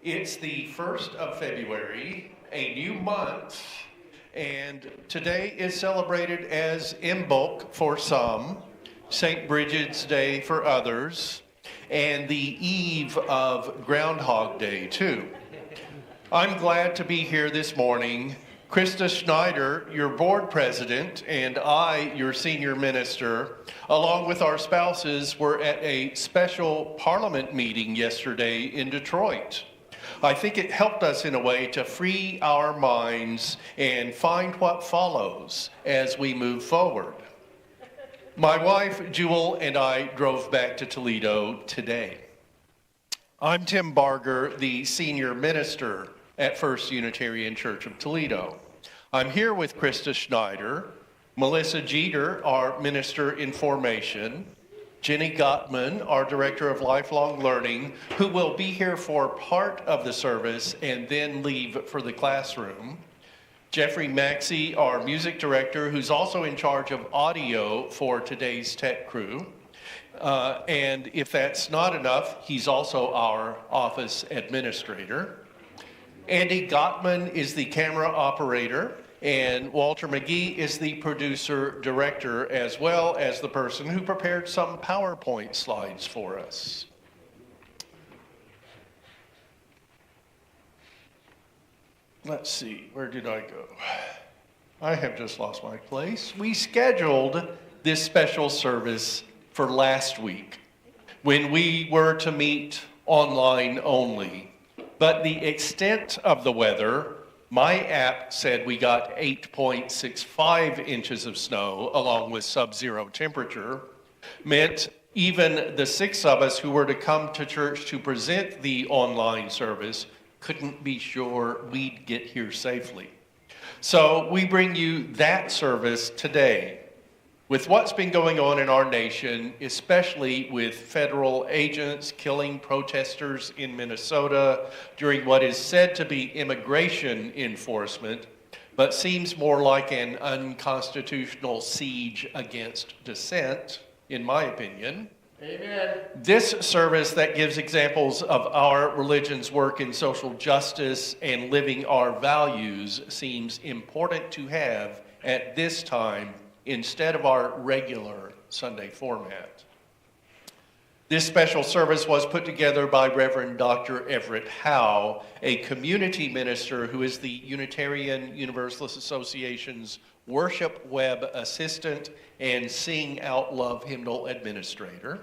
It's the 1st of February, a new month, and today is celebrated as Imbolc for some, St. Bridget's Day for others, and the eve of Groundhog Day too. I'm glad to be here this morning. Krista Schneider, your board president, and I, your senior minister, along with our spouses, were at a special parliament meeting yesterday in Detroit. I think it helped us in a way to free our minds and find what follows as we move forward. My wife, Jewel, and I drove back to Toledo today. I'm Tim Barger, the senior minister at First Unitarian Church of Toledo. I'm here with Krista Schneider, Melissa Jeter, our Minister in Formation, Jenny Gottman, our Director of Lifelong Learning, who will be here for part of the service and then leave for the classroom, Jeffrey Maxey, our Music Director, who's also in charge of audio for today's tech crew, and if that's not enough, he's also our office administrator. Andy Gottman is the camera operator, and Walter McGee is the producer director, as well as the person who prepared some PowerPoint slides for us. Let's see, where did I go? I have just lost my place. We scheduled this special service for last week when we were to meet online only. But the extent of the weather, my app said we got 8.65 inches of snow along with sub-zero temperature, meant even the 6 of us who were to come to church to present the online service couldn't be sure we'd get here safely. So we bring you that service today. With what's been going on in our nation, especially with federal agents killing protesters in Minnesota during what is said to be immigration enforcement, but seems more like an unconstitutional siege against dissent, in my opinion. Amen. This service that gives examples of our religion's work in social justice and living our values seems important to have at this time instead of our regular Sunday format. This special service was put together by Reverend Dr. Everett Howe, a community minister who is the Unitarian Universalist Association's worship web assistant and Sing Out Love hymnal administrator,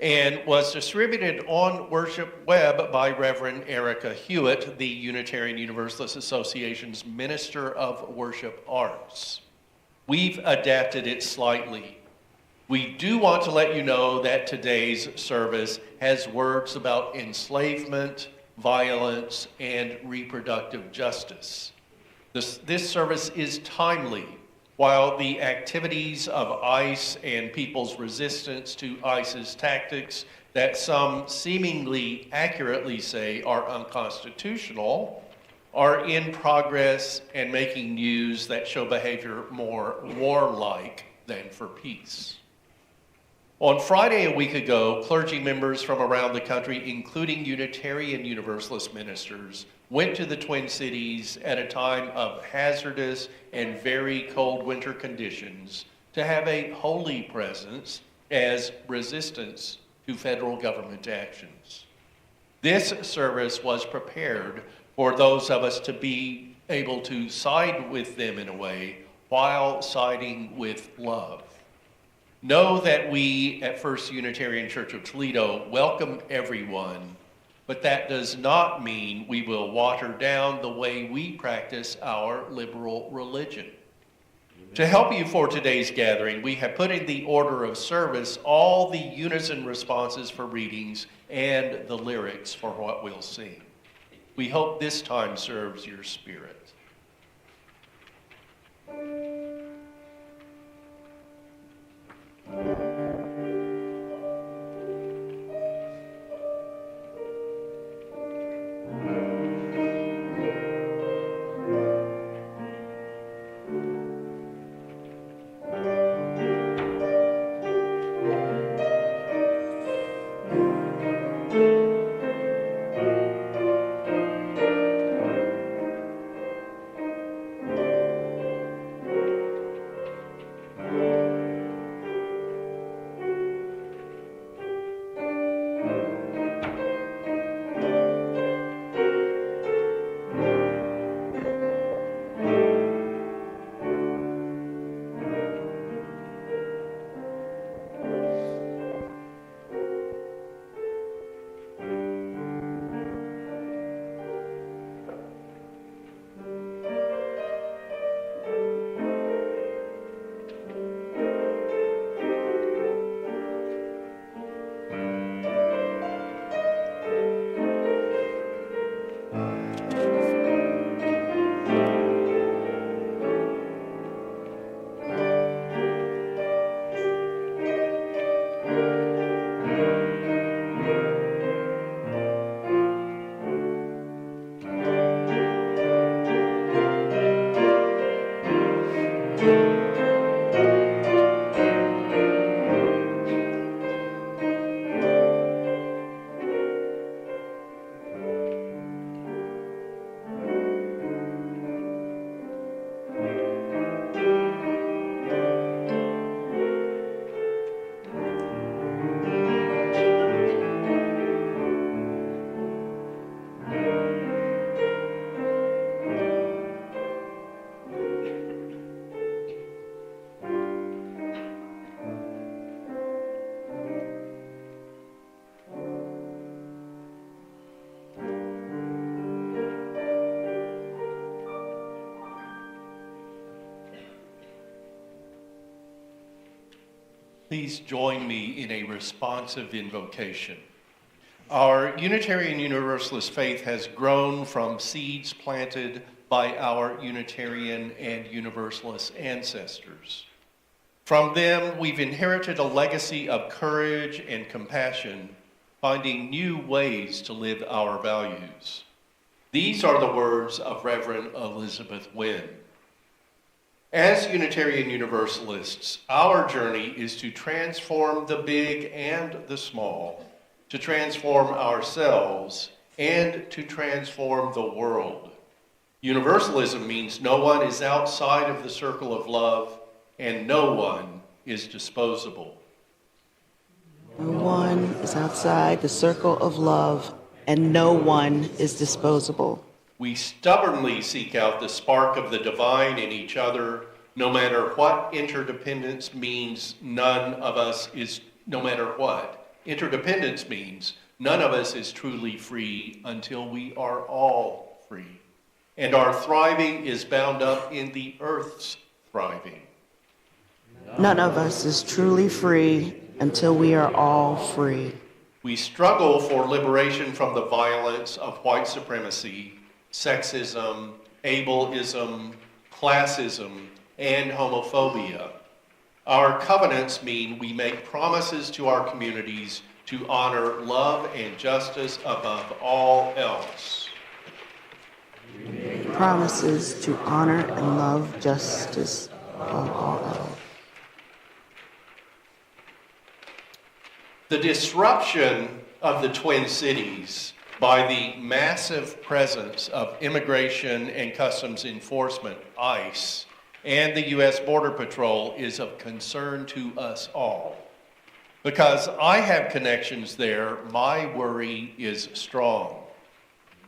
and was distributed on worship web by Reverend Erica Hewitt, the Unitarian Universalist Association's Minister of Worship Arts. We've adapted it slightly. We do want to let you know that today's service has words about enslavement, violence, and reproductive justice. This service is timely. While the activities of ICE and people's resistance to ICE's tactics that some seemingly accurately say are unconstitutional are in progress and making news that show behavior more warlike than for peace. On Friday a week ago, clergy members from around the country, including Unitarian Universalist ministers, went to the Twin Cities at a time of hazardous and very cold winter conditions to have a holy presence as resistance to federal government actions. This service was prepared for those of us to be able to side with them in a way while siding with love. Know that we at First Unitarian Church of Toledo welcome everyone, but that does not mean we will water down the way we practice our liberal religion. To help you for today's gathering, we have put in the order of service all the unison responses for readings and the lyrics for what we'll sing. We hope this time serves your spirit. please join me in a responsive invocation. Our Unitarian Universalist faith has grown from seeds planted by our Unitarian and Universalist ancestors. From them, we've inherited a legacy of courage and compassion, finding new ways to live our values. These are the words of Reverend Elizabeth Nguyen. As Unitarian Universalists, our journey is to transform the big and the small, to transform ourselves, and to transform the world. Universalism means no one is outside of the circle of love, and no one is disposable. No one is outside the circle of love, and no one is disposable. We stubbornly seek out the spark of the divine in each other, no matter what interdependence means, no matter what interdependence means, none of us is truly free until we are all free. And our thriving is bound up in the earth's thriving. None of us is truly free until we are all free. We struggle for liberation from the violence of white supremacy, sexism, ableism, classism, and homophobia. Our covenants mean we make promises to our communities to honor love and justice above all else. Promises to honor and love justice above all else. The disruption of the Twin Cities by the massive presence of Immigration and Customs Enforcement, ICE, and the U.S. Border Patrol is of concern to us all. Because I have connections there, my worry is strong.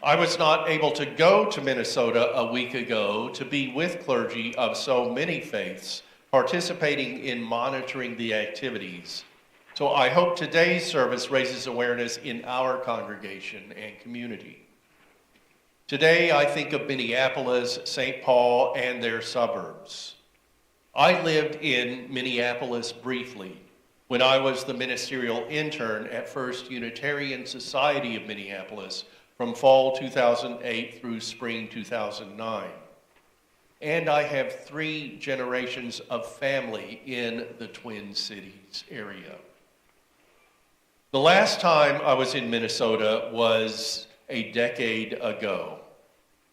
I was not able to go to Minnesota a week ago to be with clergy of so many faiths participating in monitoring the activities. So I hope today's service raises awareness in our congregation and community. Today, I think of Minneapolis, St. Paul, and their suburbs. I lived in Minneapolis briefly when I was the ministerial intern at First Unitarian Society of Minneapolis from fall 2008 through spring 2009. And I have 3 generations of family in the Twin Cities area. The last time I was in Minnesota was a decade ago.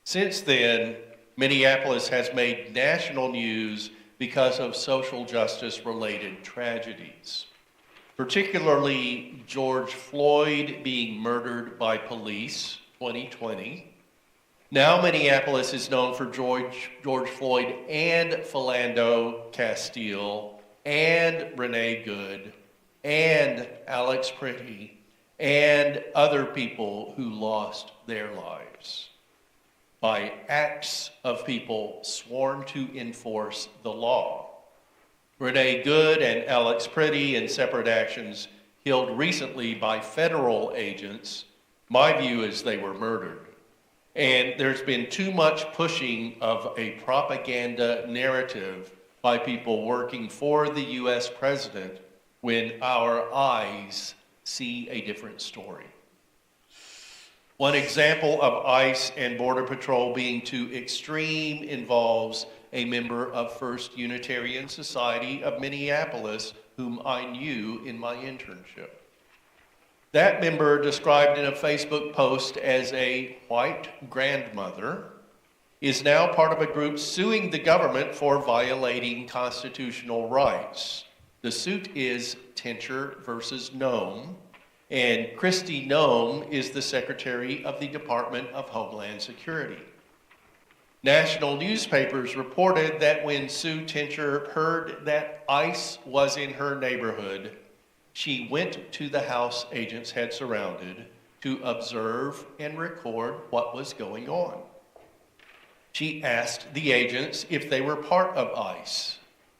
Since then, Minneapolis has made national news because of social justice-related tragedies, particularly George Floyd being murdered by police, 2020. Now Minneapolis is known for George Floyd and Philando Castile and Renee Good and Alex Pretty, and other people who lost their lives by acts of people sworn to enforce the law. Renee Good and Alex Pretty, in separate actions killed recently by federal agents, my view is they were murdered. And there's been too much pushing of a propaganda narrative by people working for the U.S. president when our eyes see a different story. One example of ICE and Border Patrol being too extreme involves a member of First Unitarian Society of Minneapolis, whom I knew in my internship. That member, described in a Facebook post as a white grandmother, is now part of a group suing the government for violating constitutional rights. The suit is Tincher versus Nome, and Kristi Noem is the Secretary of the Department of Homeland Security. National newspapers reported that when Sue Tincher heard that ICE was in her neighborhood, she went to the house agents had surrounded to observe and record what was going on. She asked the agents if they were part of ICE.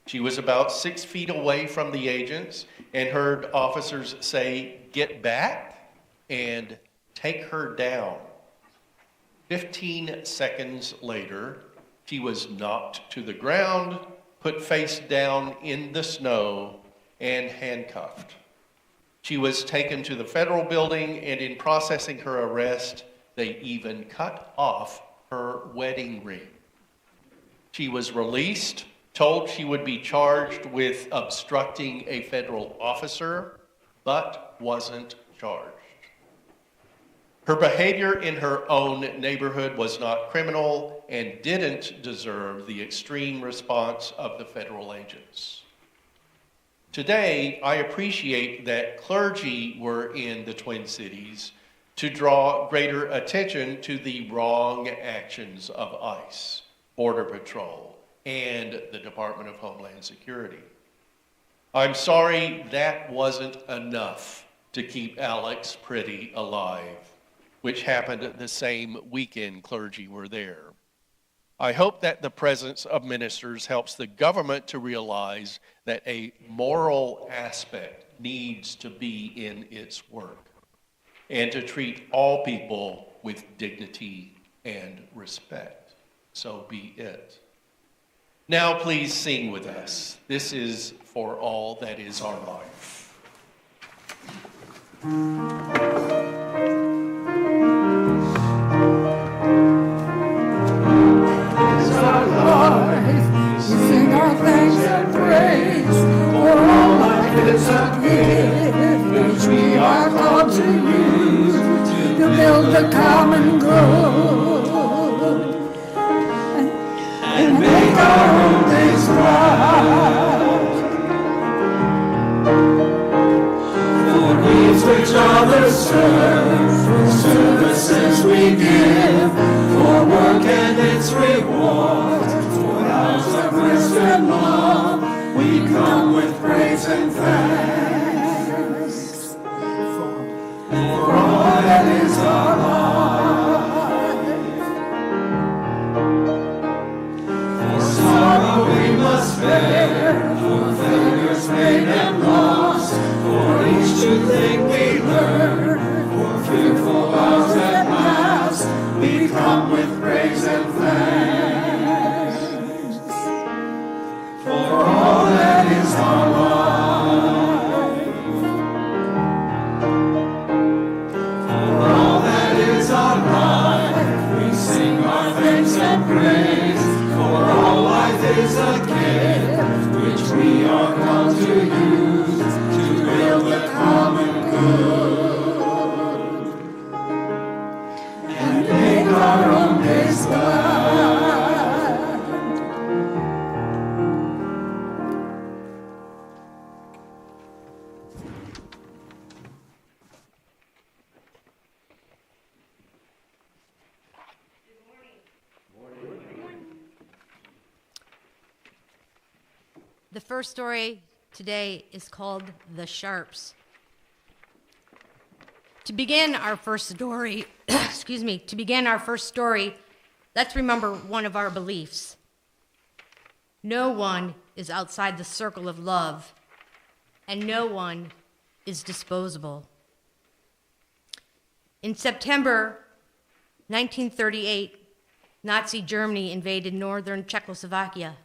She was about 6 feet away from the agents and heard officers say, "Get back," and "Take her down." 15 seconds later, she was knocked to the ground, put face down in the snow, and handcuffed. She was taken to the federal building, and in processing her arrest, they even cut off her wedding ring. She was released, told she would be charged with obstructing a federal officer, but wasn't charged. Her behavior in her own neighborhood was not criminal and didn't deserve the extreme response of the federal agents. Today, I appreciate that clergy were in the Twin Cities to draw greater attention to the wrong actions of ICE, Border Patrol, and the Department of Homeland Security. I'm sorry that wasn't enough to keep Alex Pretty alive, which happened the same weekend clergy were there. I hope that the presence of ministers helps the government to realize that a moral aspect needs to be in its work and to treat all people with dignity and respect. So be it. Now please sing with us. This is For All That Is Our Life. Sing our thanks and praise for all life is a gift which we are called to use to build the common good and make our own days bright. For needs which others serve, for services we give, for work and its reward, for hours of rest and love, we come with praise and thanks for all that is our life. For sorrow we must bear, for failures made and lost, for each new thing we learn, for fearful vows that pass, we come with praise and thanks for all that is our life. For all that is our life, we sing our thanks and praise. For all life is a gift which we are called to use to build the common good and make our own days glad. The first story today is called The Sharps. To begin our first story, let's remember one of our beliefs. No one is outside the circle of love, and no one is disposable. In September 1938, Nazi Germany invaded northern Czechoslovakia.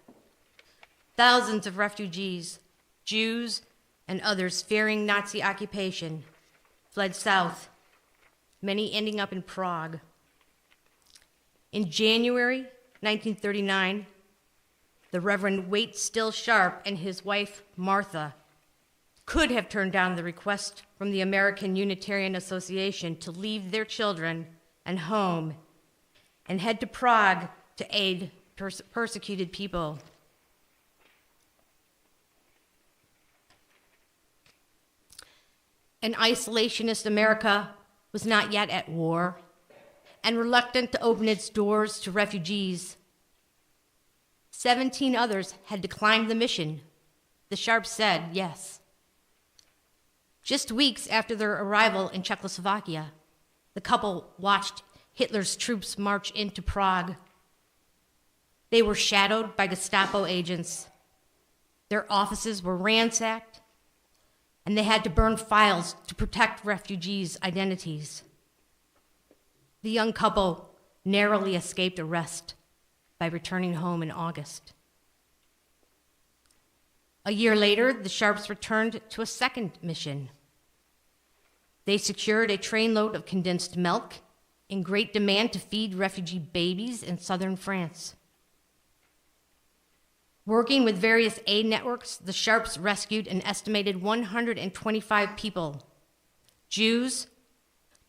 Thousands of refugees, Jews and others fearing Nazi occupation, fled south, many ending up in Prague. In January 1939, the Reverend Waite Still Sharp and his wife, Martha, could have turned down the request from the American Unitarian Association to leave their children and home and head to Prague to aid persecuted people. An isolationist America was not yet at war and reluctant to open its doors to refugees. 17 others had declined the mission. The Sharps said yes. Just weeks after their arrival in Czechoslovakia, the couple watched Hitler's troops march into Prague. They were shadowed by Gestapo agents. Their offices were ransacked, and they had to burn files to protect refugees' identities. The young couple narrowly escaped arrest by returning home in August. A year later, the Sharps returned to a second mission. They secured a trainload of condensed milk in great demand to feed refugee babies in southern France. Working with various aid networks, the Sharps rescued an estimated 125 people, Jews,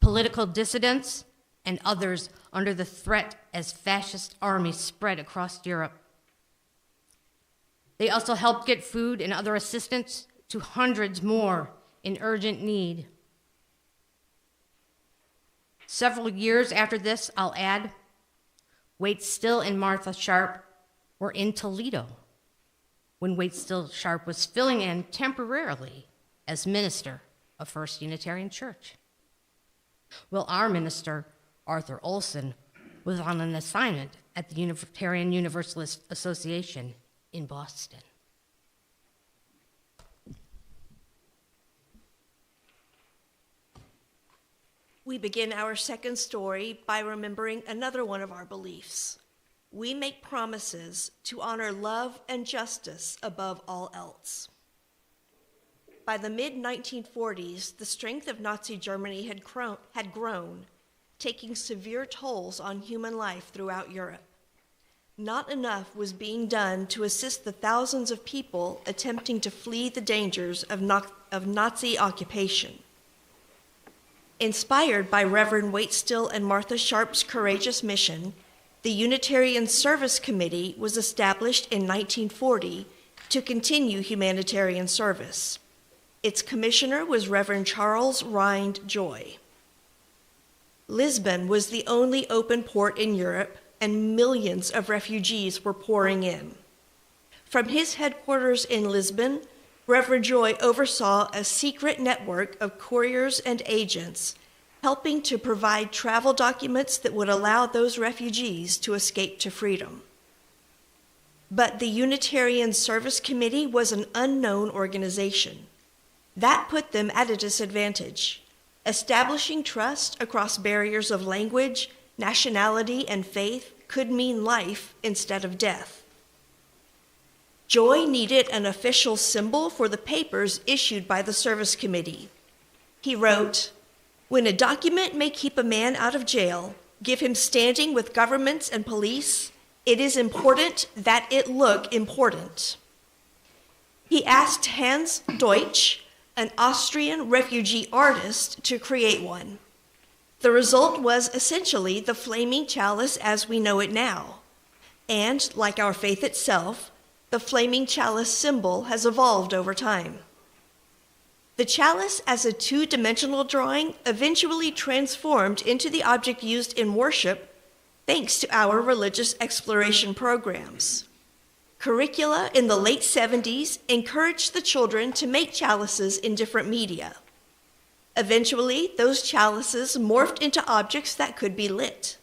political dissidents, and others under the threat as fascist armies spread across Europe. They also helped get food and other assistance to hundreds more in urgent need. Several years after this, I'll add, Waite-Still and Martha Sharp were in Toledo when Waite-Still Sharp was filling in temporarily as minister of First Unitarian Church. Well, our minister, Arthur Olson, was on an assignment at the Unitarian Universalist Association in Boston. We begin our second story by remembering another one of our beliefs. We make promises to honor love and justice above all else. By the mid-1940s, the strength of Nazi Germany had grown, taking severe tolls on human life throughout Europe. Not enough was being done to assist the thousands of people attempting to flee the dangers of Nazi occupation. Inspired by Reverend Waite-Still and Martha Sharp's courageous mission, the Unitarian Service Committee was established in 1940 to continue humanitarian service. Its commissioner was Reverend Charles Rind Joy. Lisbon was the only open port in Europe, and millions of refugees were pouring in. From his headquarters in Lisbon, Reverend Joy oversaw a secret network of couriers and agents, helping to provide travel documents that would allow those refugees to escape to freedom. But the Unitarian Service Committee was an unknown organization. That put them at a disadvantage. Establishing trust across barriers of language, nationality, and faith could mean life instead of death. Joy needed an official symbol for the papers issued by the service committee. He wrote, "When a document may keep a man out of jail, give him standing with governments and police, it is important that it look important." He asked Hans Deutsch, an Austrian refugee artist, to create one. The result was essentially the flaming chalice as we know it now. And, like our faith itself, the flaming chalice symbol has evolved over time. The chalice as a two-dimensional drawing eventually transformed into the object used in worship thanks to our religious exploration programs. Curricula in the late 70s encouraged the children to make chalices in different media. Eventually, those chalices morphed into objects that could be lit.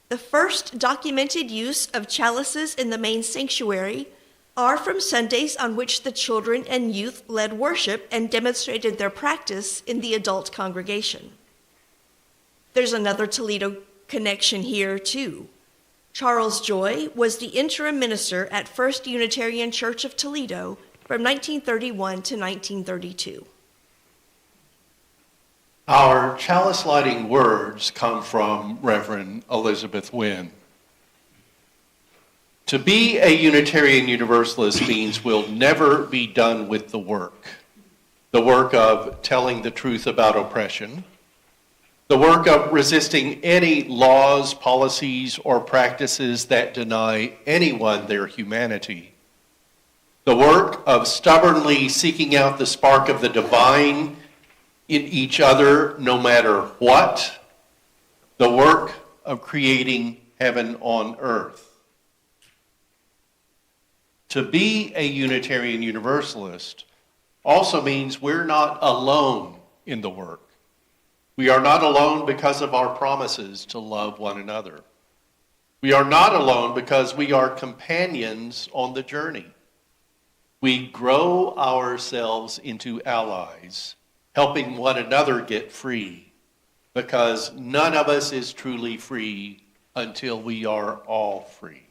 The first documented use of chalices in the main sanctuary are from Sundays on which the children and youth led worship and demonstrated their practice in the adult congregation. There's another Toledo connection here, too. Charles Joy was the interim minister at First Unitarian Church of Toledo from 1931 to 1932. Our chalice lighting words come from Reverend Elizabeth Nguyen. To be a Unitarian Universalist means we'll never be done with the work of telling the truth about oppression, the work of resisting any laws, policies, or practices that deny anyone their humanity, the work of stubbornly seeking out the spark of the divine in each other no matter what, the work of creating heaven on earth. To be a Unitarian Universalist also means we're not alone in the work. We are not alone because of our promises to love one another. We are not alone because we are companions on the journey. We grow ourselves into allies, helping one another get free, because none of us is truly free until we are all free.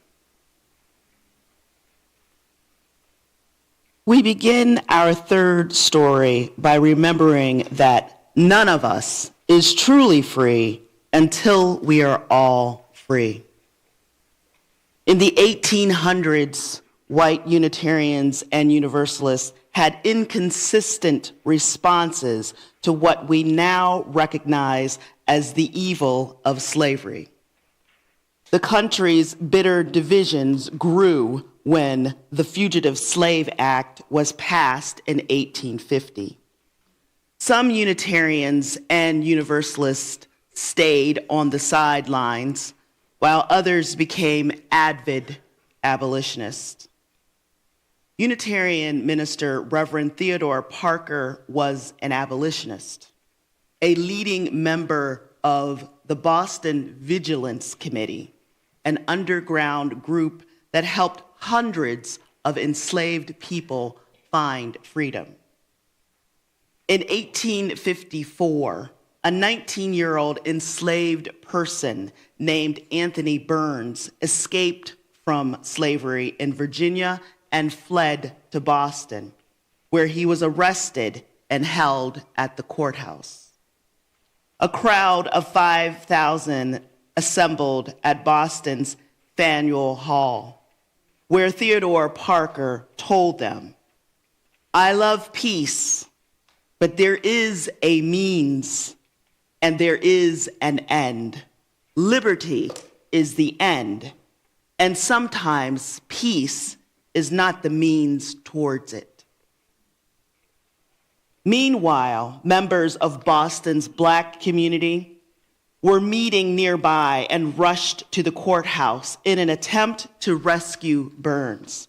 We begin our third story by remembering that none of us is truly free until we are all free. In the 1800s, white Unitarians and Universalists had inconsistent responses to what we now recognize as the evil of slavery. The country's bitter divisions grew when the Fugitive Slave Act was passed in 1850. Some Unitarians and Universalists stayed on the sidelines, while others became avid abolitionists. Unitarian minister Reverend Theodore Parker was an abolitionist, a leading member of the Boston Vigilance Committee, an underground group that helped hundreds of enslaved people find freedom. In 1854, a 19-year-old enslaved person named Anthony Burns escaped from slavery in Virginia and fled to Boston, where he was arrested and held at the courthouse. A crowd of 5,000 assembled at Boston's Faneuil Hall, where Theodore Parker told them, "I love peace, but there is a means and there is an end. Liberty is the end, and sometimes peace is not the means towards it." Meanwhile, members of Boston's Black community were meeting nearby and rushed to the courthouse in an attempt to rescue Burns.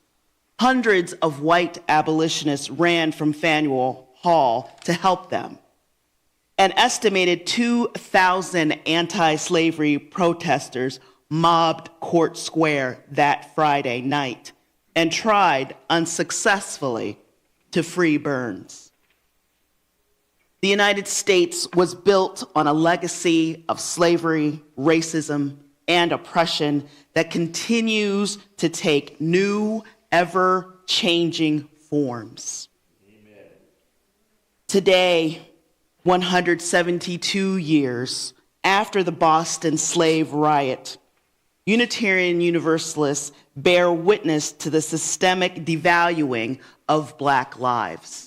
Hundreds of white abolitionists ran from Faneuil Hall to help them. An estimated 2,000 anti-slavery protesters mobbed Court Square that Friday night and tried unsuccessfully to free Burns. The United States was built on a legacy of slavery, racism, and oppression that continues to take new, ever-changing forms. Amen. Today, 172 years after the Boston slave riot, Unitarian Universalists bear witness to the systemic devaluing of Black lives.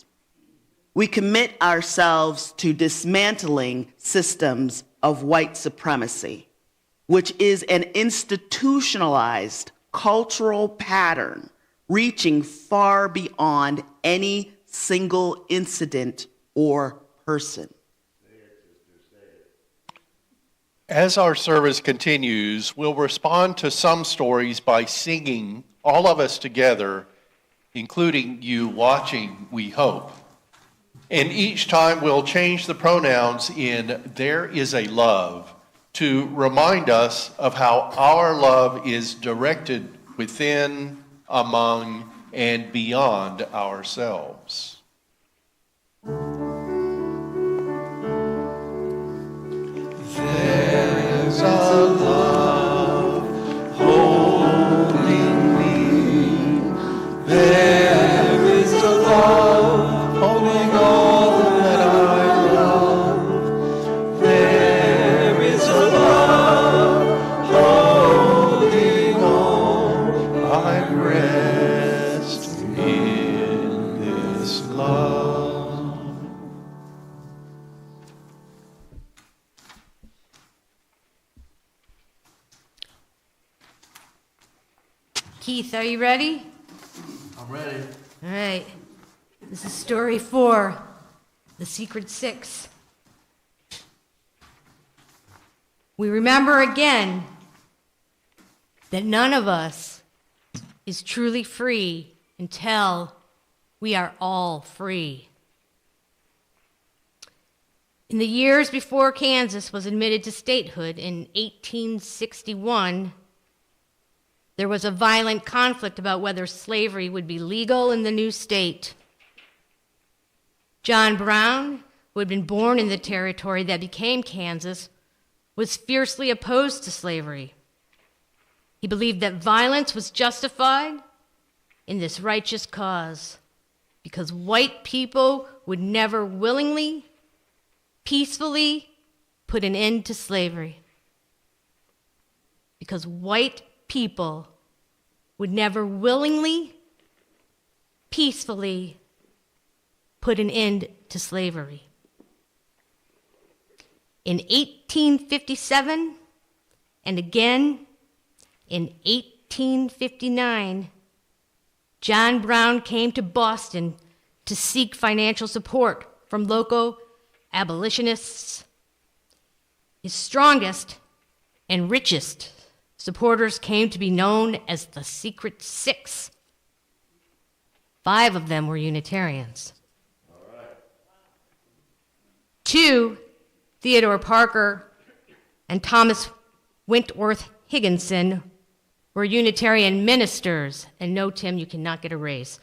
We commit ourselves to dismantling systems of white supremacy, which is an institutionalized cultural pattern reaching far beyond any single incident or person. As our service continues, we'll respond to some stories by singing, all of us together, including you watching, we hope. And each time we'll change the pronouns in "there is a love" to remind us of how our love is directed within, among, and beyond ourselves. There's a love holding me. There is a love holding all that I love. There is a love holding all. I rest in this love. Keith, are you ready? I'm ready. All right. This is story 4, The Secret Six. We remember again that none of us is truly free until we are all free. In the years before Kansas was admitted to statehood in 1861, there was a violent conflict about whether slavery would be legal in the new state. John Brown, who had been born in the territory that became Kansas, was fiercely opposed to slavery. He believed that violence was justified in this righteous cause. because white people would never willingly, peacefully put an end to slavery. Because white people would never willingly, peacefully put an end to slavery. In 1857, and again in 1859, John Brown came to Boston to seek financial support from local abolitionists. His strongest and richest supporters came to be known as the Secret Six. 5 of them were Unitarians. All right. 2, Theodore Parker and Thomas Wentworth Higginson, were Unitarian ministers. And no, Tim, you cannot get a raise.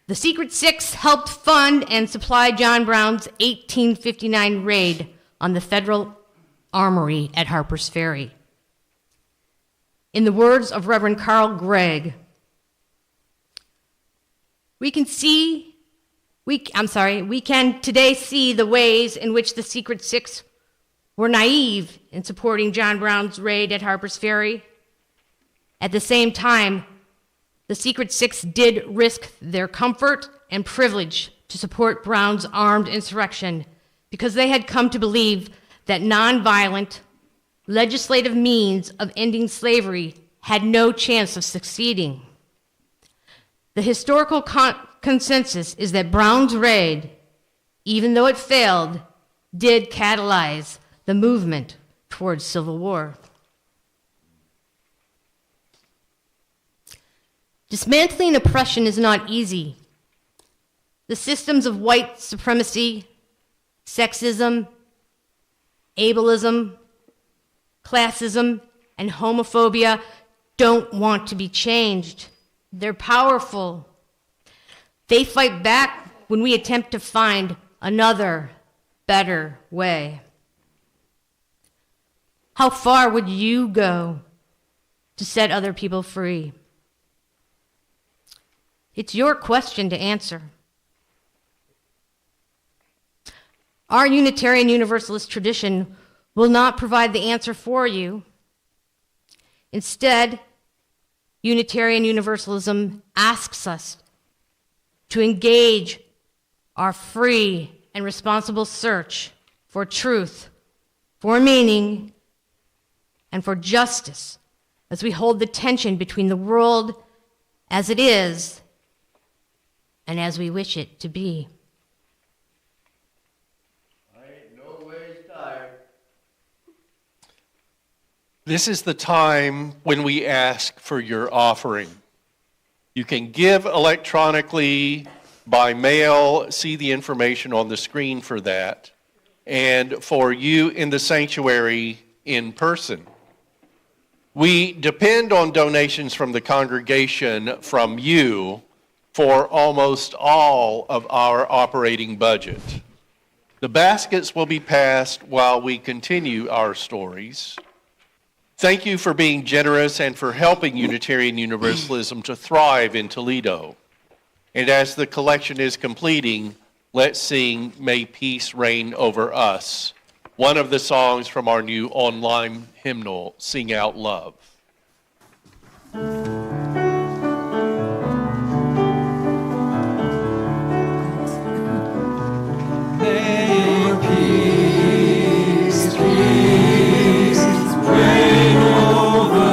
The Secret Six helped fund and supply John Brown's 1859 raid on the Federal Armory at Harper's Ferry. In the words of Reverend Carl Gregg, we can today see the ways in which the Secret Six were naive in supporting John Brown's raid at Harper's Ferry. At the same time, the Secret Six did risk their comfort and privilege to support Brown's armed insurrection because they had come to believe that nonviolent legislative means of ending slavery had no chance of succeeding. The historical consensus is that Brown's raid, even though it failed, did catalyze the movement towards civil war. Dismantling oppression is not easy. The systems of white supremacy, sexism, ableism, classism, and homophobia don't want to be changed. They're powerful. They fight back when we attempt to find another, better way. How far would you go to set other people free? It's your question to answer. Our Unitarian Universalist tradition will not provide the answer for you. Instead, Unitarian Universalism asks us to engage our free and responsible search for truth, for meaning, and for justice as we hold the tension between the world as it is and as we wish it to be. I ain't no ways tired. This is the time when we ask for your offering. You can give electronically, by mail, see the information on the screen for that, and for you in the sanctuary in person. We depend on donations from the congregation from you for almost all of our operating budget. The baskets will be passed while we continue our stories. Thank you for being generous and for helping Unitarian Universalism to thrive in Toledo. And as the collection is completing, let's sing May Peace Reign Over Us, one of the songs from our new online hymnal, Sing Out Love. Reign over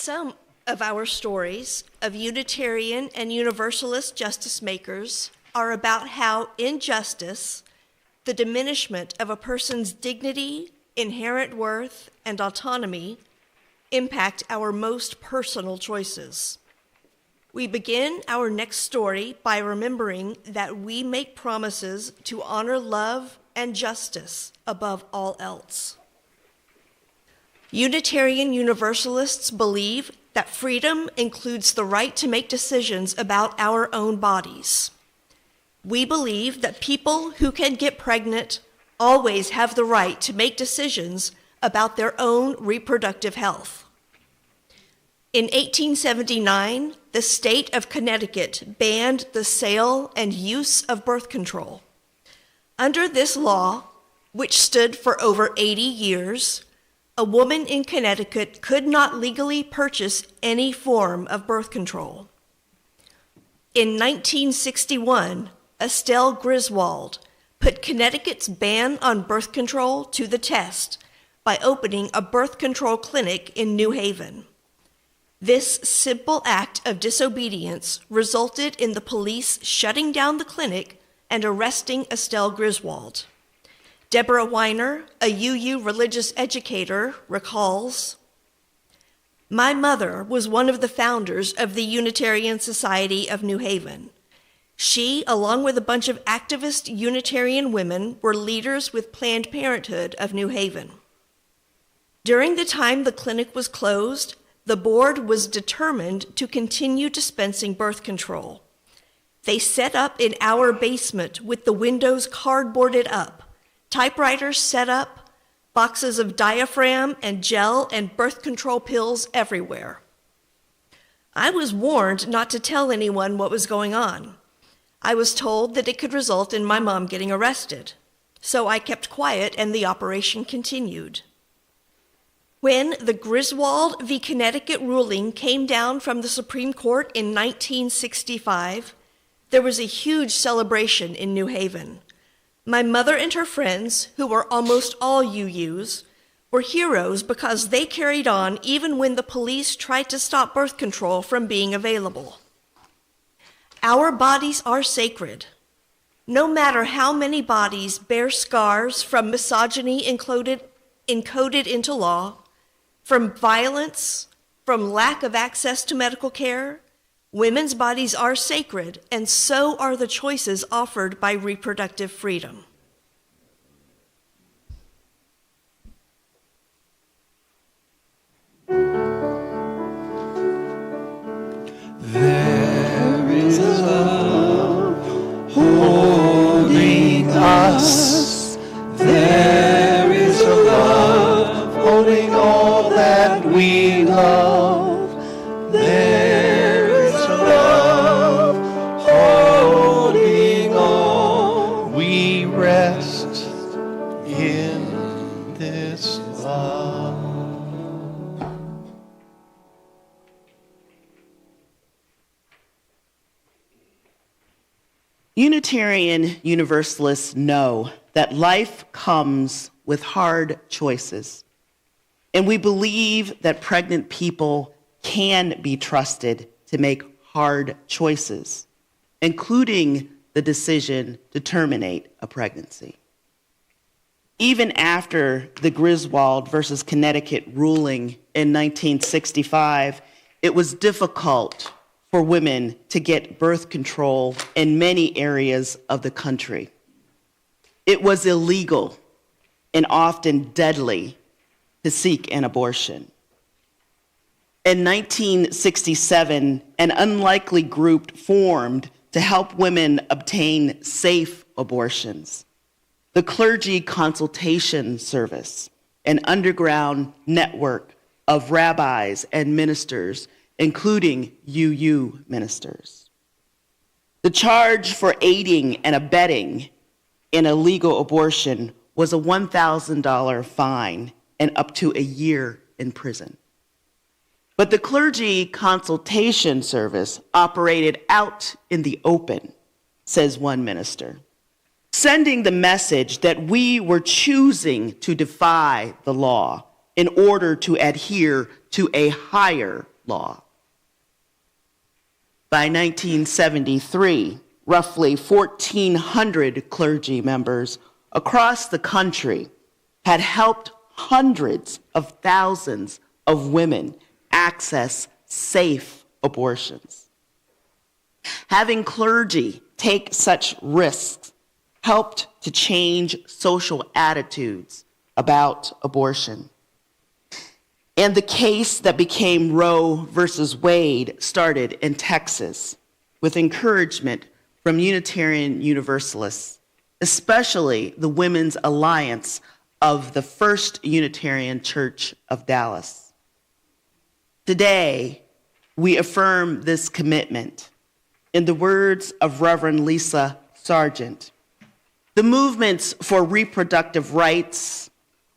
Some of our stories of Unitarian and Universalist justice makers are about how injustice, the diminishment of a person's dignity, inherent worth, and autonomy impact our most personal choices. We begin our next story by remembering that we make promises to honor love and justice above all else. Unitarian Universalists believe that freedom includes the right to make decisions about our own bodies. We believe that people who can get pregnant always have the right to make decisions about their own reproductive health. In 1879, the state of Connecticut banned the sale and use of birth control. Under this law, which stood for over 80 years, a woman in Connecticut could not legally purchase any form of birth control. In 1961, Estelle Griswold put Connecticut's ban on birth control to the test by opening a birth control clinic in New Haven. This simple act of disobedience resulted in the police shutting down the clinic and arresting Estelle Griswold. Deborah Weiner, a UU religious educator, recalls, "My mother was one of the founders of the Unitarian Society of New Haven. She, along with a bunch of activist Unitarian women, were leaders with Planned Parenthood of New Haven. During the time the clinic was closed, the board was determined to continue dispensing birth control. They set up in our basement with the windows cardboarded up, typewriters set up, boxes of diaphragm and gel and birth control pills everywhere. I was warned not to tell anyone what was going on. I was told that it could result in my mom getting arrested. So I kept quiet and the operation continued. When the Griswold v. Connecticut ruling came down from the Supreme Court in 1965, there was a huge celebration in New Haven. My mother and her friends, who were almost all UUs, were heroes because they carried on even when the police tried to stop birth control from being available. Our bodies are sacred. No matter how many bodies bear scars from misogyny encoded into law, from violence, from lack of access to medical care, women's bodies are sacred, and so are the choices offered by reproductive freedom. There is love holding us. There is a love holding all that we love. There is a love holding all. We rest in this love. Unitarian Universalists know that life comes with hard choices, and we believe that pregnant people can be trusted to make hard choices, including the decision to terminate a pregnancy. Even after the Griswold versus Connecticut ruling in 1965, it was difficult for women to get birth control in many areas of the country. It was illegal and often deadly to seek an abortion. In 1967, an unlikely group formed to help women obtain safe abortions. The Clergy Consultation Service, an underground network of rabbis and ministers, including UU ministers. The charge for aiding and abetting in a legal abortion was a $1,000 fine and up to a year in prison. But the Clergy Consultation Service operated out in the open, says one minister, sending the message that we were choosing to defy the law in order to adhere to a higher law. By 1973, roughly 1,400 clergy members across the country had helped hundreds of thousands of women access safe abortions. Having clergy take such risks helped to change social attitudes about abortion. And the case that became Roe versus Wade started in Texas with encouragement from Unitarian Universalists, especially the Women's Alliance of the First Unitarian Church of Dallas. Today, we affirm this commitment. In the words of Reverend Lisa Sargent, the movements for reproductive rights,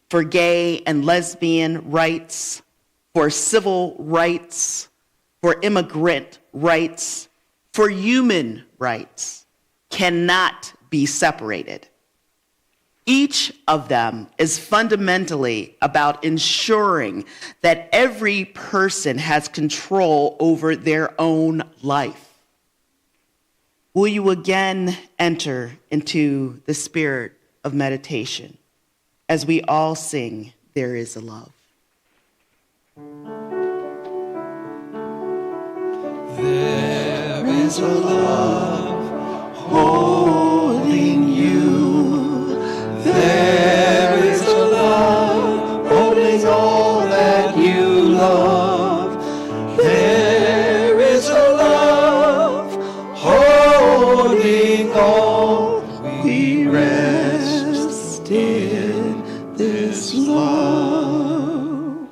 for gay and lesbian rights, for civil rights, for immigrant rights, for human rights cannot be separated. Each of them is fundamentally about ensuring that every person has control over their own life. Will you again enter into the spirit of meditation as we all sing, "There is a Love"? There is a love holding you. There is a love holding all that you love. There is a love holding all. We rest in this love.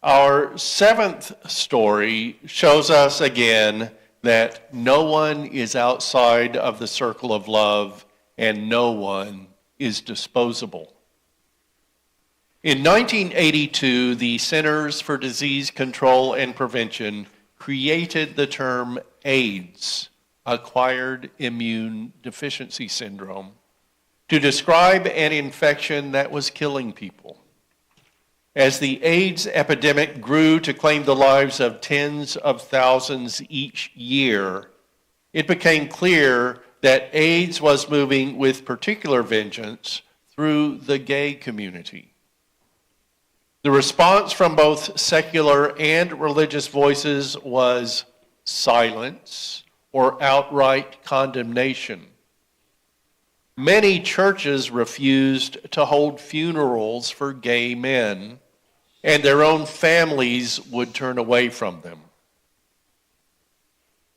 Our seventh story shows us again that no one is outside of the circle of love and no one is disposable. In 1982, the Centers for Disease Control and Prevention created the term AIDS, acquired immune deficiency syndrome, to describe an infection that was killing people. As the AIDS epidemic grew to claim the lives of tens of thousands each year, it became clear that AIDS was moving with particular vengeance through the gay community. The response from both secular and religious voices was silence or outright condemnation. Many churches refused to hold funerals for gay men, and their own families would turn away from them.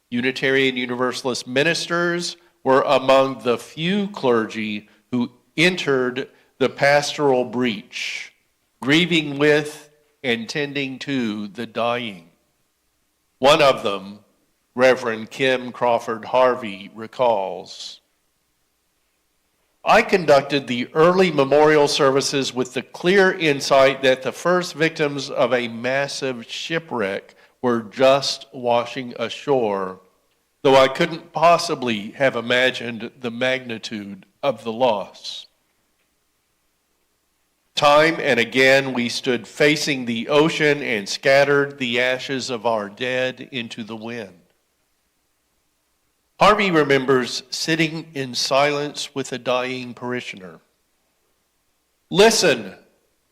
Unitarian Universalist ministers were among the few clergy who entered the pastoral breach, grieving with and tending to the dying. One of them, Reverend Kim Crawford Harvey, recalls, "I conducted the early memorial services with the clear insight that the first victims of a massive shipwreck were just washing ashore, though I couldn't possibly have imagined the magnitude of the loss. Time and again we stood facing the ocean and scattered the ashes of our dead into the wind." Harvey remembers sitting in silence with a dying parishioner. "Listen,"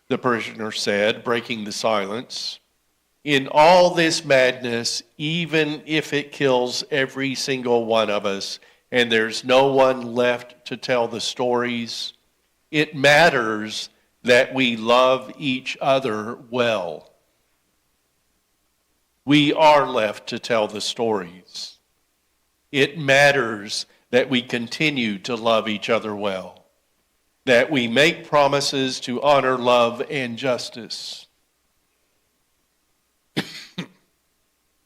the parishioner said, breaking the silence. "In all this madness, even if it kills every single one of us and there's no one left to tell the stories, it matters that we love each other well. We are left to tell the stories. It matters that we continue to love each other well, that we make promises to honor love and justice."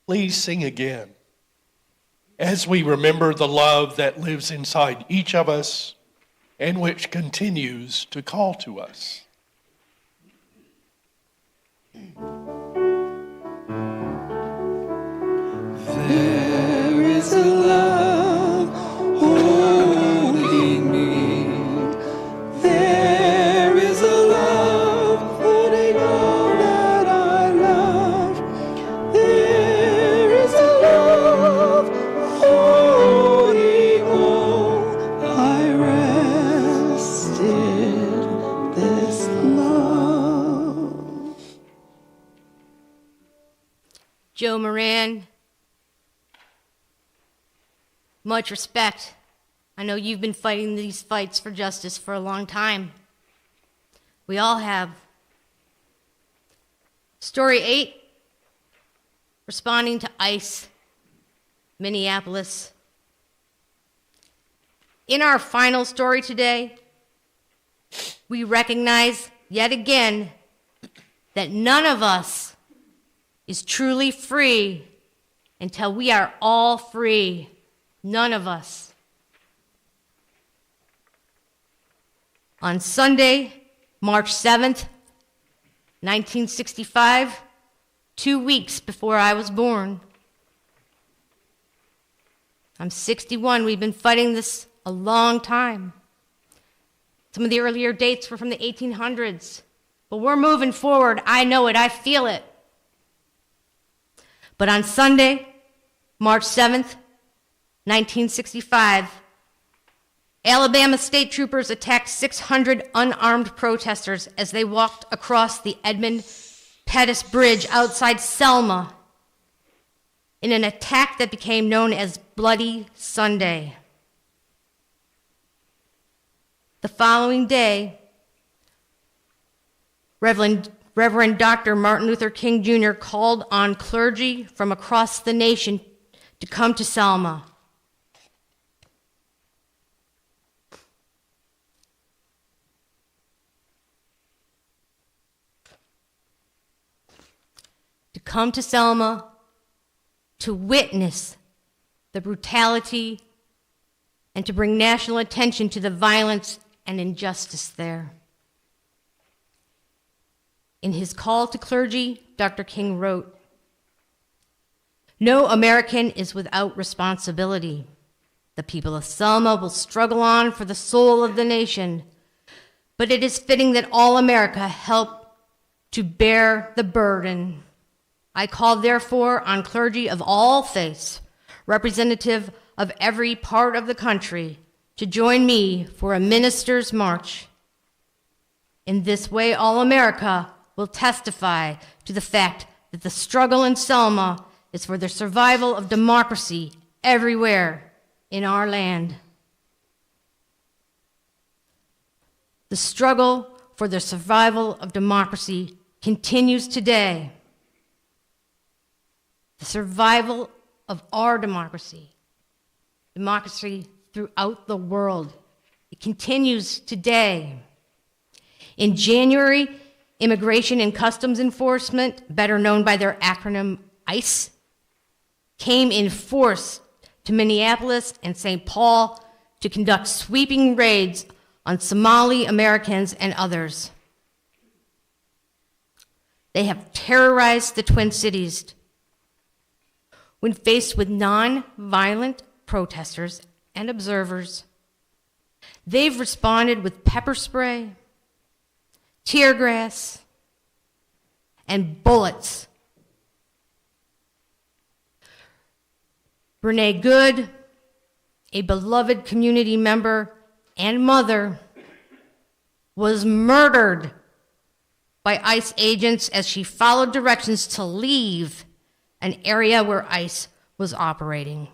Please sing again as we remember the love that lives inside each of us and which continues to call to us. There is a love holding me. There is a love holding all that Nguyen. Much respect. I know you've been fighting these fights for justice for a long time. We all have. Story 8, responding to ICE, Minneapolis. In our final story today, we recognize yet again that none of us is truly free until we are all free. None of us. On Sunday, March 7th, 1965, 2 weeks before I was born. I'm 61. We've been fighting this a long time. Some of the earlier dates were from the 1800s. But we're moving forward. I know it. I feel it. But on Sunday, March 7th, 1965, Alabama state troopers attacked 600 unarmed protesters as they walked across the Edmund Pettus Bridge outside Selma in an attack that became known as Bloody Sunday. The following day, Reverend Dr. Martin Luther King Jr. called on clergy from across the nation to come to Selma. To come to Selma to witness the brutality and to bring national attention to the violence and injustice there. In his call to clergy, Dr. King wrote, "No American is without responsibility. The people of Selma will struggle on for the soul of the nation, but it is fitting that all America help to bear the burden. I call therefore on clergy of all faiths, representative of every part of the country, to join me for a minister's march. In this way, all America will testify to the fact that the struggle in Selma is for the survival of democracy everywhere in our land. The struggle for the survival of democracy continues today. The survival of our democracy throughout the world. It continues today. In January, Immigration and Customs Enforcement, better known by their acronym ICE, came in force to Minneapolis and St. Paul to conduct sweeping raids on Somali Americans and others. They have terrorized the Twin Cities. When faced with non-violent protesters and observers, they've responded with pepper spray, tear gas, and bullets. Renee Good, a beloved community member and mother, was murdered by ICE agents as she followed directions to leave an area where ICE was operating.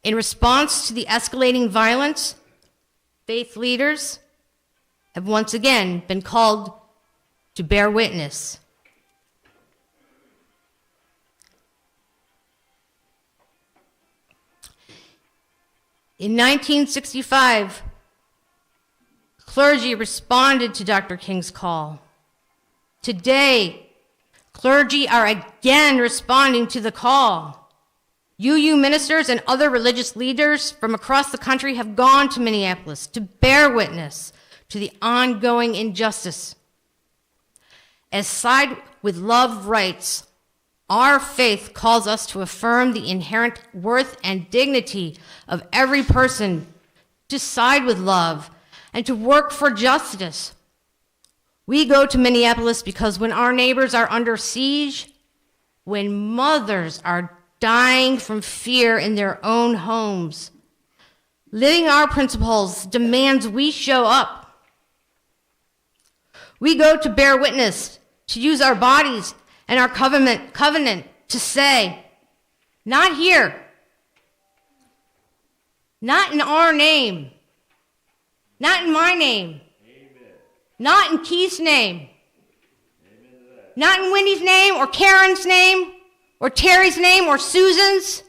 In response to the escalating violence, faith leaders have once again been called to bear witness. In 1965, clergy responded to Dr. King's call. Today, clergy are again responding to the call. UU ministers and other religious leaders from across the country have gone to Minneapolis to bear witness to the ongoing injustice. As Side with Love writes, our faith calls us to affirm the inherent worth and dignity of every person, to side with love, and to work for justice. We go to Minneapolis because when our neighbors are under siege, when mothers are dying from fear in their own homes, living our principles demands we show up. We go to bear witness, to use our bodies and our covenant to say, not here, not in our name, not in my name, amen. Not in Keith's name, amen, not in Wendy's name or Karen's name or Terry's name or Susan's,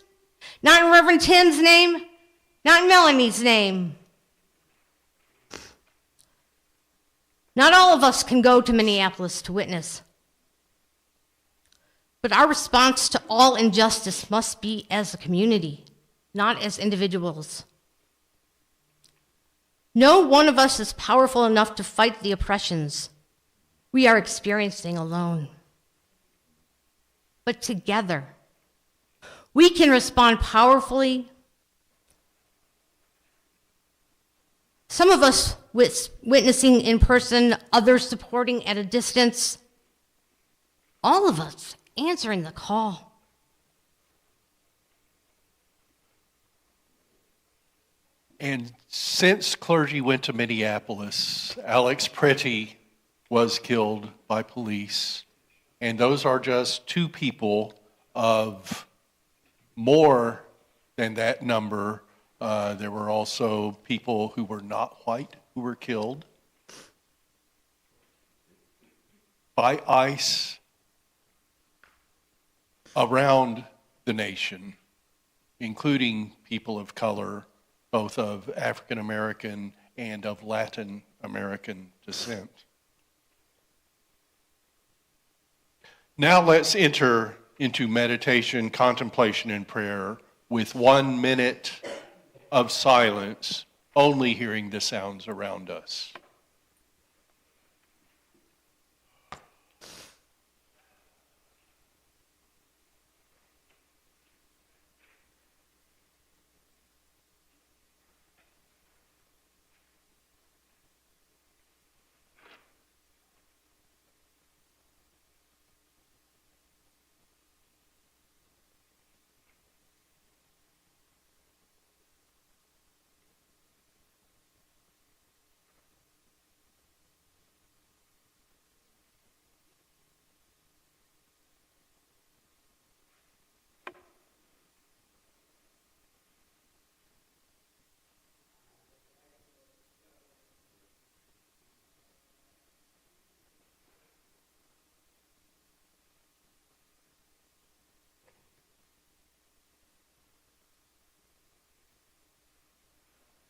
not in Reverend Tim's name, not in Melanie's name. Not all of us can go to Minneapolis to witness. But our response to all injustice must be as a community, not as individuals. No one of us is powerful enough to fight the oppressions we are experiencing alone. But together, we can respond powerfully. Some of us witnessing in person, others supporting at a distance, all of us answering the call. And since clergy went to Minneapolis, Alex Pretty was killed by police. And those are just two people of more than that number. There were also people who were not white who were killed by ICE around the nation, including people of color, both of African American and of Latin American descent. Now let's enter into meditation, contemplation, and prayer with 1 minute of silence, only hearing the sounds around us.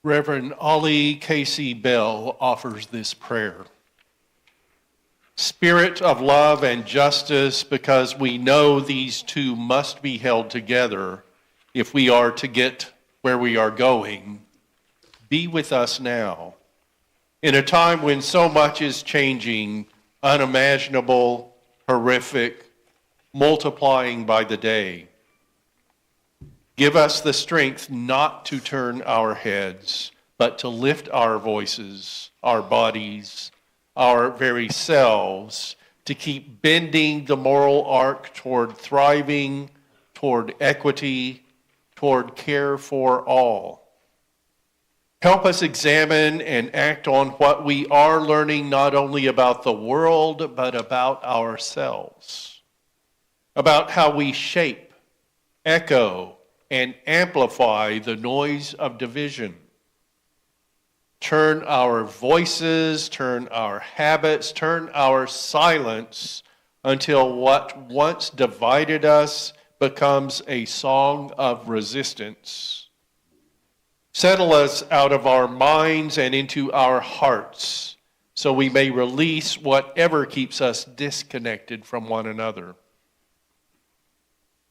Reverend Ollie Casey Bell offers this prayer. Spirit of love and justice, because we know these two must be held together if we are to get where we are going, be with us now. In a time when so much is changing, unimaginable, horrific, multiplying by the day. Give us the strength not to turn our heads, but to lift our voices, our bodies, our very selves, to keep bending the moral arc toward thriving, toward equity, toward care for all. Help us examine and act on what we are learning not only about the world, but about ourselves, about how we shape, echo, and amplify the noise of division. Turn our voices, turn our habits, turn our silence until what once divided us becomes a song of resistance. Settle us out of our minds and into our hearts so we may release whatever keeps us disconnected from one another.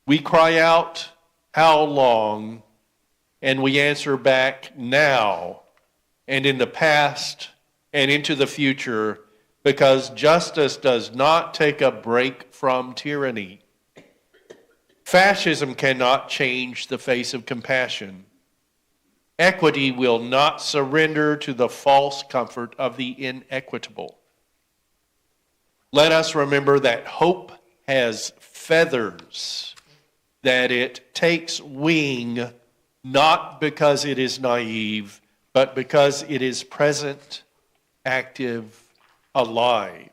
We cry out, how long? And we answer back, now, and in the past, and into the future, because justice does not take a break from tyranny. Fascism cannot change the face of compassion. Equity will not surrender to the false comfort of the inequitable. Let us remember that hope has feathers, that it takes wing, not because it is naive, but because it is present, active, alive.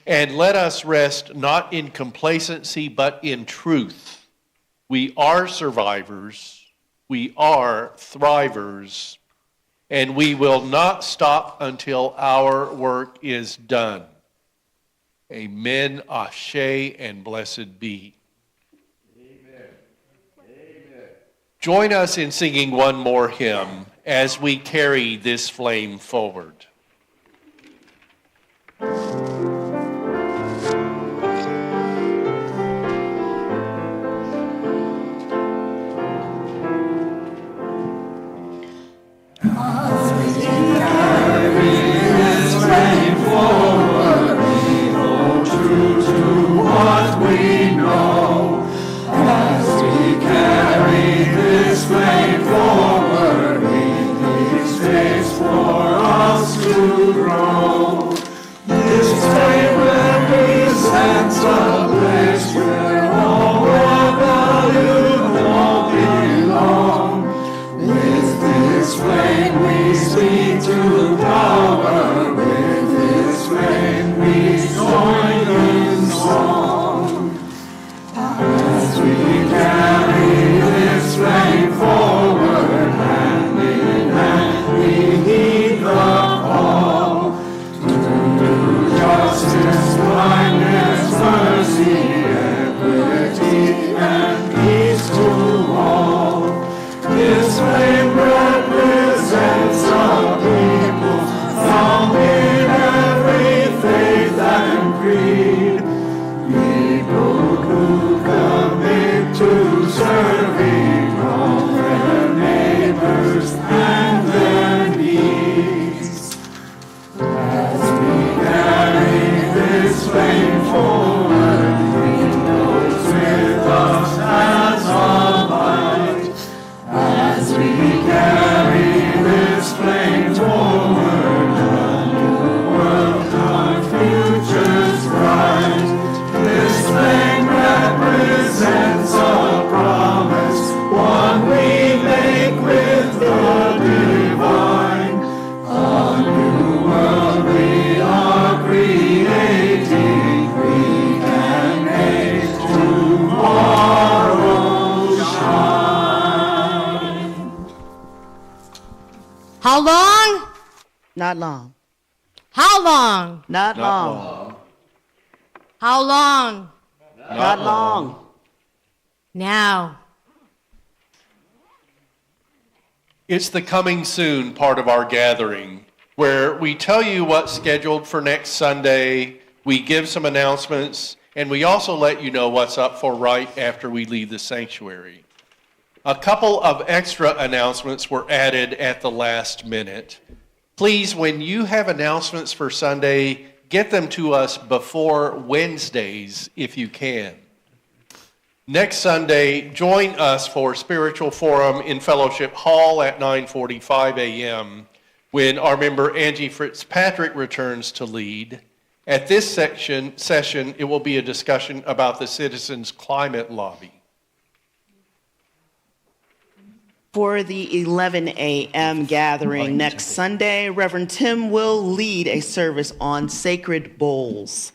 And let us rest not in complacency, but in truth. We are survivors, we are thrivers, and we will not stop until our work is done. Amen, ashe, and blessed be. Amen. Amen. Join us in singing one more hymn as we carry this flame forward. How long? Not long. How long? Not long. How long? Not long. Now. It's the coming soon part of our gathering, where we tell you what's scheduled for next Sunday, we give some announcements, and we also let you know what's up for right after we leave the sanctuary. A couple of extra announcements were added at the last minute. Please, when you have announcements for Sunday, get them to us before Wednesdays if you can. Next Sunday, join us for Spiritual Forum in Fellowship Hall at 9:45 a.m. when our member Angie Fitzpatrick returns to lead. At this session, it will be a discussion about the Citizens Climate Lobby. For the 11 a.m. gathering next Sunday, Reverend Tim will lead a service on sacred bowls.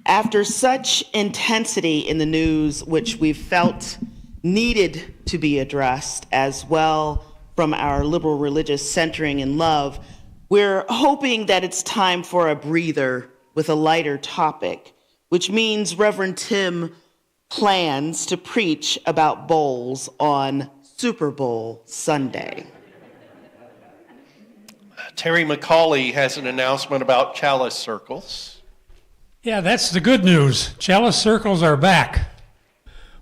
After such intensity in the news, which we felt needed to be addressed as well from our liberal religious centering in love, we're hoping that it's time for a breather with a lighter topic, which means Reverend Tim plans to preach about bowls on Super Bowl Sunday. Terry McCauley has an announcement about chalice circles. Yeah, that's the good news. Chalice circles are back.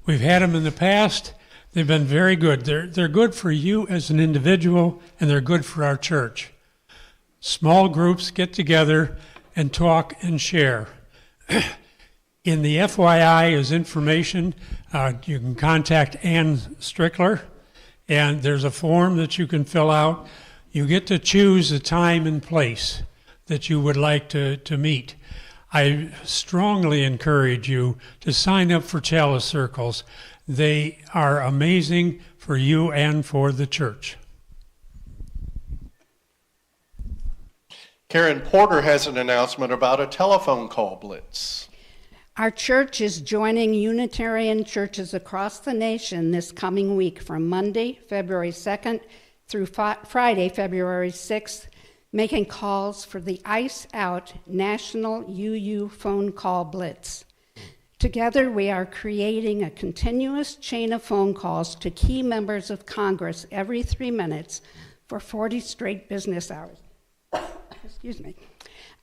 We've had them in the past. They've been very good. They're good for you as an individual, and they're good for our church. Small groups get together and talk and share. In the FYI is information. You can contact Ann Strickler, and there's a form that you can fill out. You get to choose a time and place that you would like to meet. I strongly encourage you to sign up for Chalice Circles. They are amazing for you and for the church. Karen Porter has an announcement about a telephone call blitz. Our church is joining Unitarian churches across the nation this coming week from Monday, February 2nd through Friday, February 6th, making calls for the Ice Out National UU Phone Call Blitz. Together, we are creating a continuous chain of phone calls to key members of Congress every 3 minutes for 40 straight business hours. Excuse me.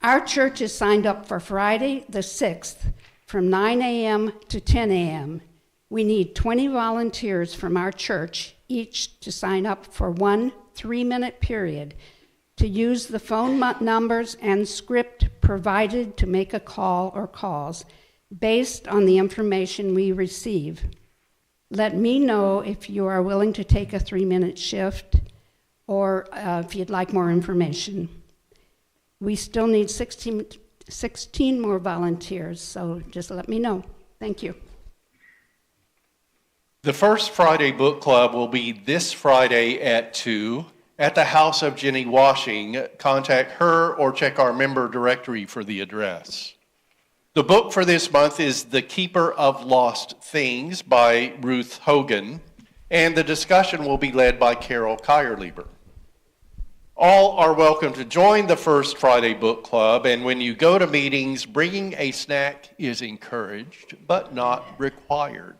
Our church is signed up for Friday the 6th from 9 a.m. to 10 a.m. We need 20 volunteers from our church, each to sign up for 1 3-minute period to use the phone numbers and script provided to make a call or calls based on the information we receive. Let me know if you are willing to take a 3-minute shift or if you'd like more information. We still need 16 more volunteers, so just let me know. Thank you. The first Friday book club will be this Friday at 2 at the house of Jenny Washing. Contact her or check our member directory for the address. The book for this month is The Keeper of Lost Things by Ruth Hogan, and the discussion will be led by Carol Kierlieber. All are welcome to join the First Friday Book Club, and when you go to meetings, bringing a snack is encouraged, but not required.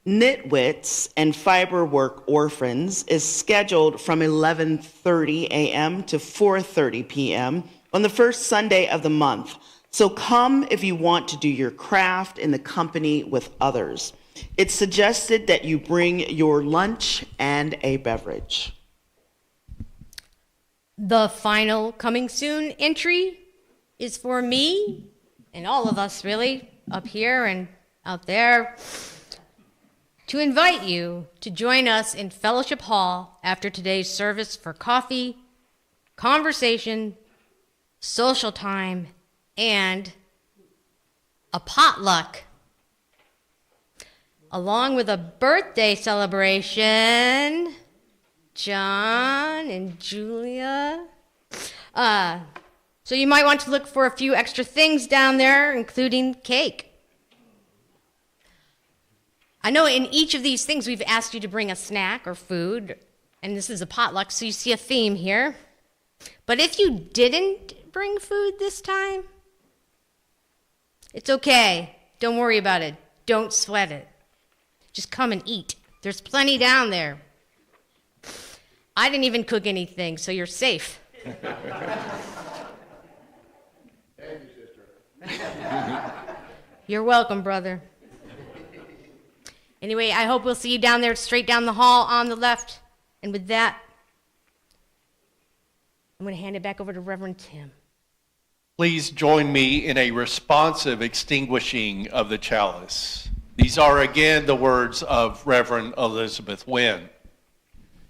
Nitwits and Fiberwork Orphans is scheduled from 11:30 a.m. to 4:30 p.m. on the first Sunday of the month. So come if you want to do your craft in the company with others. It's suggested that you bring your lunch and a beverage. The final coming soon entry is for me and all of us, really, up here and out there, to invite you to join us in Fellowship Hall after today's service for coffee, conversation, social time, and a potluck, along with a birthday celebration. John and Julia. So you might want to look for a few extra things down there, including cake. I know in each of these things we've asked you to bring a snack or food, and this is a potluck, so you see a theme here. But if you didn't bring food this time, it's okay. Don't worry about it. Don't sweat it. Just come and eat. There's plenty down there. I didn't even cook anything, so you're safe. Thank you, sister. You're welcome, brother. Anyway, I hope we'll see you down there, straight down the hall on the left. And with that, I'm going to hand it back over to Reverend Tim. Please join me in a responsive extinguishing of the chalice. These are again the words of Reverend Elizabeth Nguyen.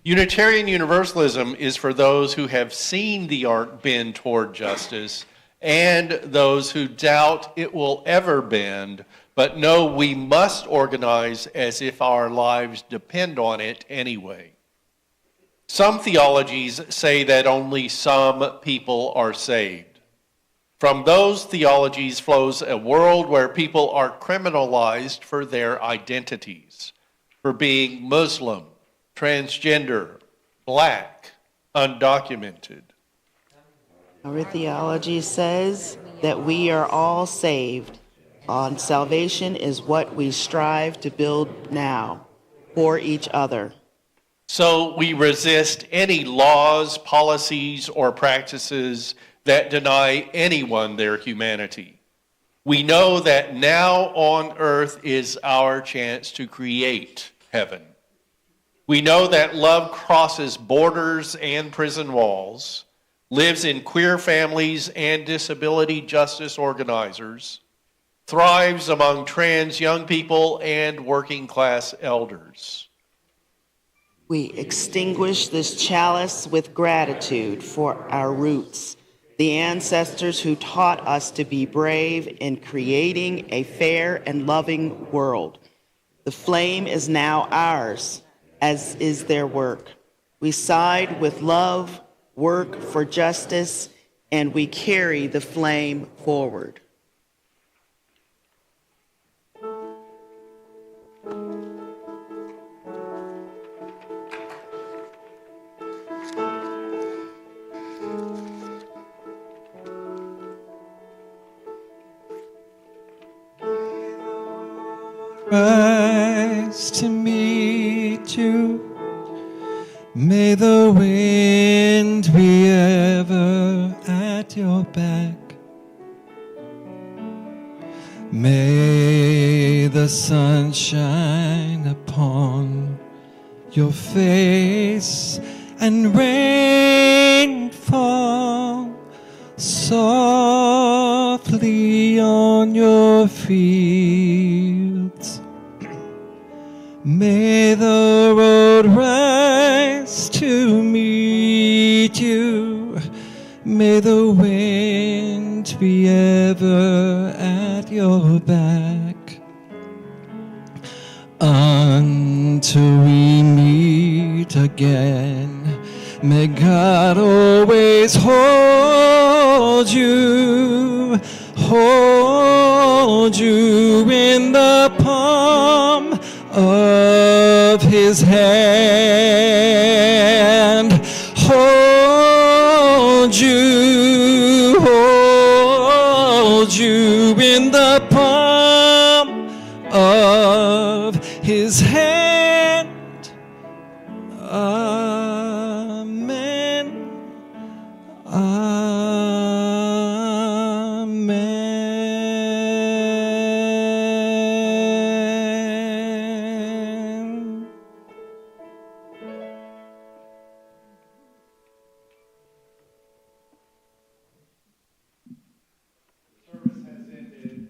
Unitarian Universalism is for those who have seen the arc bend toward justice and those who doubt it will ever bend, but know we must organize as if our lives depend on it anyway. Some theologies say that only some people are saved. From those theologies flows a world where people are criminalized for their identities, for being Muslim, transgender, black, undocumented. Our theology says that we are all saved. On salvation is what we strive to build now for each other. So we resist any laws, policies, or practices that deny anyone their humanity. We know that now on earth is our chance to create heaven. We know that love crosses borders and prison walls, lives in queer families and disability justice organizers, thrives among trans young people and working class elders. We extinguish this chalice with gratitude for our roots, the ancestors who taught us to be brave in creating a fair and loving world. The flame is now ours, as is their work. We side with love, work for justice, and we carry the flame forward. Rise to meet you. May the wind be ever at your back. May the sun shine upon your face and rain fall softly on your fields. May the road rise to meet you. May the wind be ever at your back. Until we meet again, may God always hold you in the palm of his hand. Hold you in the palm of his hand. Amen. Amen. Service has ended.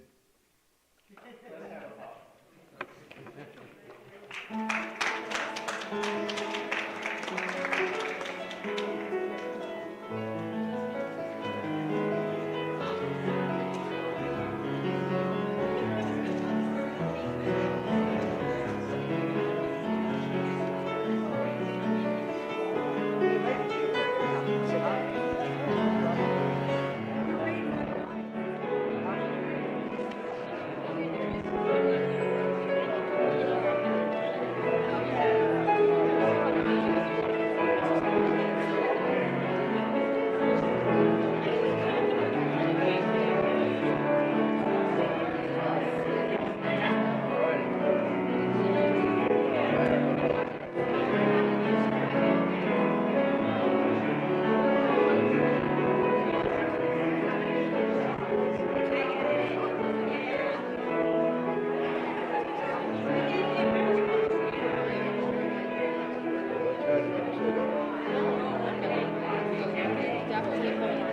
Definitely hold on.